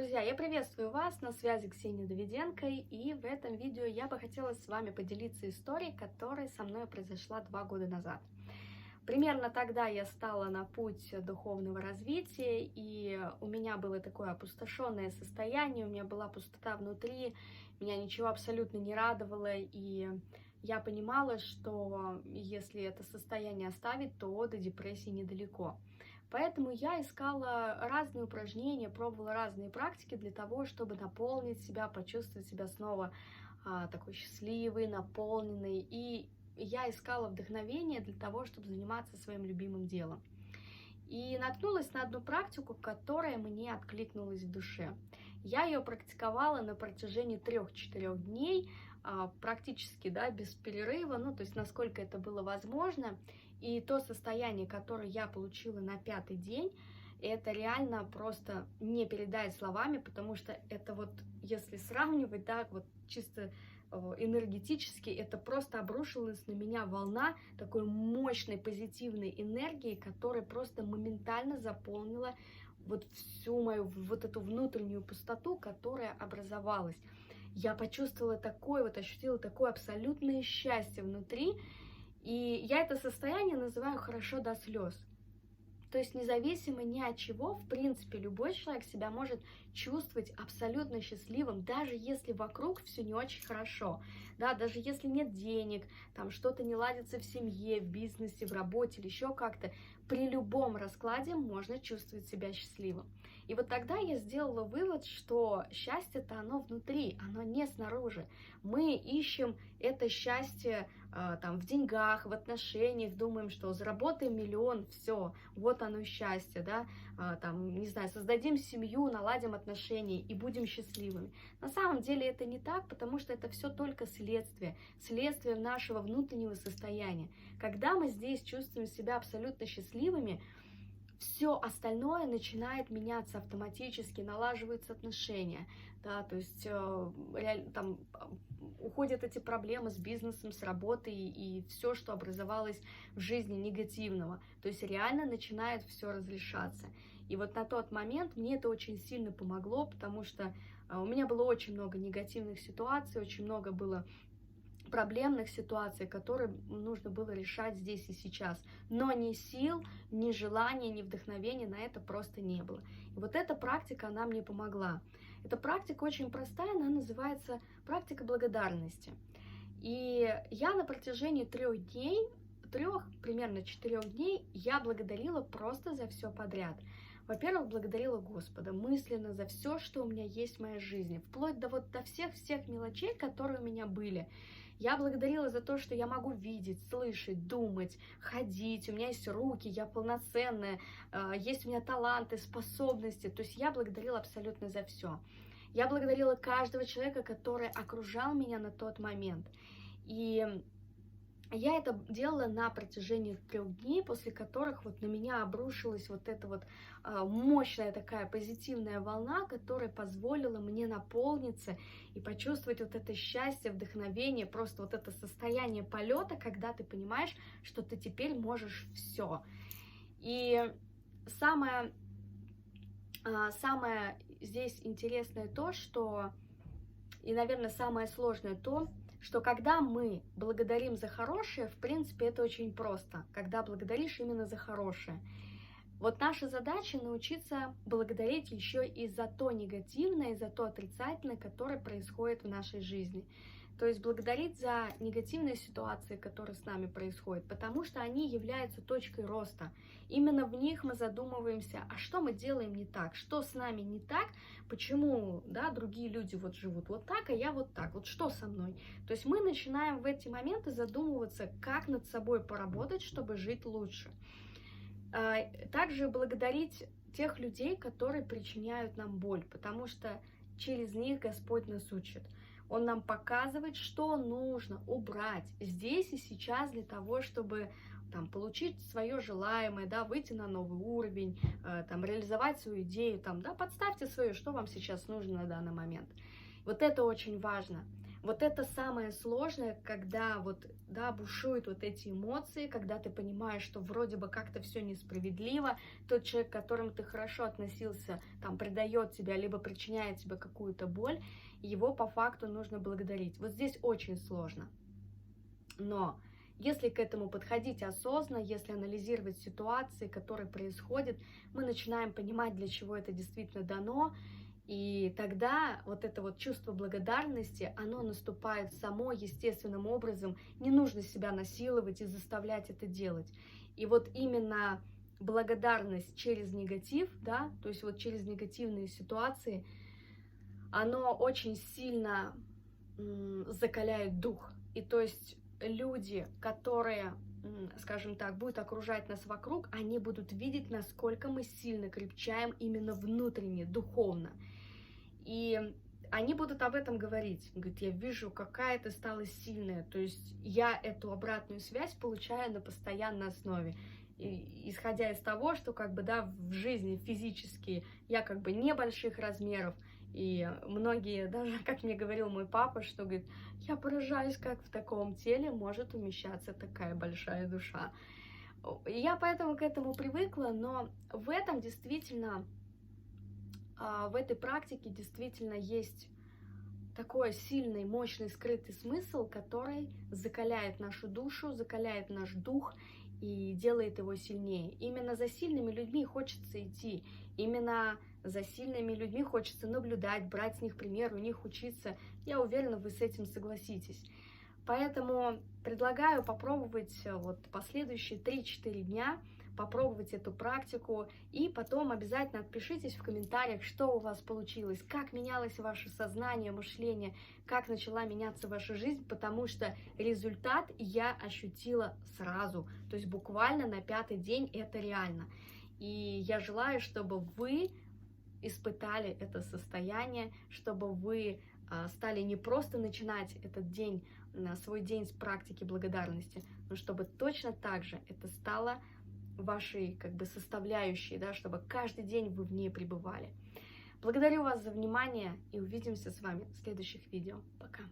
Друзья, я приветствую вас, на связи Ксения Давиденко, и в этом видео я бы хотела с вами поделиться историей, которая со мной произошла 2 года назад. Примерно тогда я стала на путь духовного развития, и у меня было такое опустошенное состояние, у меня была пустота внутри, меня ничего абсолютно не радовало, и я понимала, что если это состояние оставить, то до депрессии недалеко. Поэтому я искала разные упражнения, пробовала разные практики для того, чтобы наполнить себя, почувствовать себя снова такой счастливой, наполненной. И я искала вдохновение для того, чтобы заниматься своим любимым делом. И наткнулась на одну практику, которая мне откликнулась в душе. Я ее практиковала на протяжении 3-4 дней, практически, да, без перерыва, ну, то есть насколько это было возможно. И то состояние, которое я получила на 5-й день, это реально просто не передать словами, потому что это вот, если сравнивать, да, вот чисто энергетически, это просто обрушилась на меня волна такой мощной позитивной энергии, которая просто моментально заполнила вот всю мою вот эту внутреннюю пустоту, которая образовалась. Я почувствовала такое, вот ощутила такое абсолютное счастье внутри, и я это состояние называю «хорошо до слез». То есть независимо ни от чего, в принципе, любой человек себя может чувствовать абсолютно счастливым, даже если вокруг все не очень хорошо, да, даже если нет денег, там что-то не ладится в семье, в бизнесе, в работе или еще как-то, при любом раскладе можно чувствовать себя счастливым. И вот тогда я сделала вывод, что счастье-то оно внутри, оно не снаружи. Мы ищем это счастье там в деньгах, в отношениях, думаем, что заработаем миллион, все, вот оно счастье, да, там, не знаю, создадим семью, наладим отношения и будем счастливыми. На самом деле это не так, потому что это все только следствие нашего внутреннего состояния. Когда мы здесь чувствуем себя абсолютно счастливыми, все остальное начинает меняться автоматически, налаживаются отношения, да, то есть там уходят эти проблемы с бизнесом, с работой и все, что образовалось в жизни негативного, то есть реально начинает все разрешаться. И вот на тот момент мне это очень сильно помогло, потому что у меня было очень много негативных ситуаций, очень много было проблемных ситуаций, которые нужно было решать здесь и сейчас. Но ни сил, ни желания, ни вдохновения на это просто не было. И вот эта практика, она мне помогла. Эта практика очень простая, она называется практика благодарности. И я на протяжении 3 дней, примерно 4 дней, я благодарила просто за все подряд. Во-первых, благодарила Господа мысленно за все, что у меня есть в моей жизни, вплоть до всех мелочей, которые у меня были. Я благодарила за то, что я могу видеть, слышать, думать, ходить, у меня есть руки, я полноценная, есть у меня таланты, способности. То есть я благодарила абсолютно за все. Я благодарила каждого человека, который окружал меня на тот момент. И я это делала на протяжении 3 дней, после которых вот на меня обрушилась вот эта вот мощная такая позитивная волна, которая позволила мне наполниться и почувствовать вот это счастье, вдохновение, просто вот это состояние полета, когда ты понимаешь, что ты теперь можешь все. И самое здесь интересное то, что, и, наверное, самое сложное то, что когда мы благодарим за хорошее, в принципе, это очень просто, когда благодаришь именно за хорошее. Вот наша задача научиться благодарить еще и за то негативное, и за то отрицательное, которое происходит в нашей жизни. То есть благодарить за негативные ситуации, которые с нами происходят, потому что они являются точкой роста. Именно в них мы задумываемся, а что мы делаем не так, что с нами не так, почему, да, другие люди вот живут вот так, а я вот так, вот что со мной. То есть мы начинаем в эти моменты задумываться, как над собой поработать, чтобы жить лучше. Также благодарить тех людей, которые причиняют нам боль, потому что через них Господь нас учит. Он нам показывает, что нужно убрать здесь и сейчас для того, чтобы там, получить свое желаемое, да, выйти на новый уровень, там, реализовать свою идею, там, да, подставьте свое, что вам сейчас нужно на данный момент. Вот это очень важно. Вот это самое сложное, когда вот, да, бушуют вот эти эмоции, когда ты понимаешь, что вроде бы как-то все несправедливо, тот человек, к которому ты хорошо относился, там, предает тебя, либо причиняет тебе какую-то боль, его по факту нужно благодарить. Вот здесь очень сложно. Но если к этому подходить осознанно, если анализировать ситуации, которые происходят, мы начинаем понимать, для чего это действительно дано, и тогда вот это вот чувство благодарности, оно наступает само естественным образом, не нужно себя насиловать и заставлять это делать. И вот именно благодарность через негатив, да, то есть вот через негативные ситуации, оно очень сильно закаляет дух. И то есть люди, которые, скажем так, будут окружать нас вокруг, они будут видеть, насколько мы сильно крепчаем именно внутренне, духовно. И они будут об этом говорить. Говорит, я вижу, какая ты стала сильная. То есть я эту обратную связь получаю на постоянной основе. И, исходя из того, что как бы, да, в жизни физически я как бы небольших размеров, и многие, даже как мне говорил мой папа, что говорит, я поражаюсь, как в таком теле может умещаться такая большая душа. И я поэтому к этому привыкла, но в этом действительно, в этой практике действительно есть такой сильный, мощный, скрытый смысл, который закаляет нашу душу, закаляет наш дух и делает его сильнее. Именно за сильными людьми хочется идти, именно за сильными людьми хочется наблюдать, брать с них пример, у них учиться. Я уверена, вы с этим согласитесь. Поэтому предлагаю попробовать вот последующие 3-4 дня, попробовать эту практику, и потом обязательно отпишитесь в комментариях, что у вас получилось, как менялось ваше сознание, мышление, как начала меняться ваша жизнь, потому что результат я ощутила сразу, то есть буквально на 5-й день это реально. И я желаю, чтобы вы испытали это состояние, чтобы вы стали не просто начинать этот день, свой день с практики благодарности, но чтобы точно так же это стало вашей как бы составляющей, да, чтобы каждый день вы в ней пребывали. Благодарю вас за внимание и увидимся с вами в следующих видео. Пока!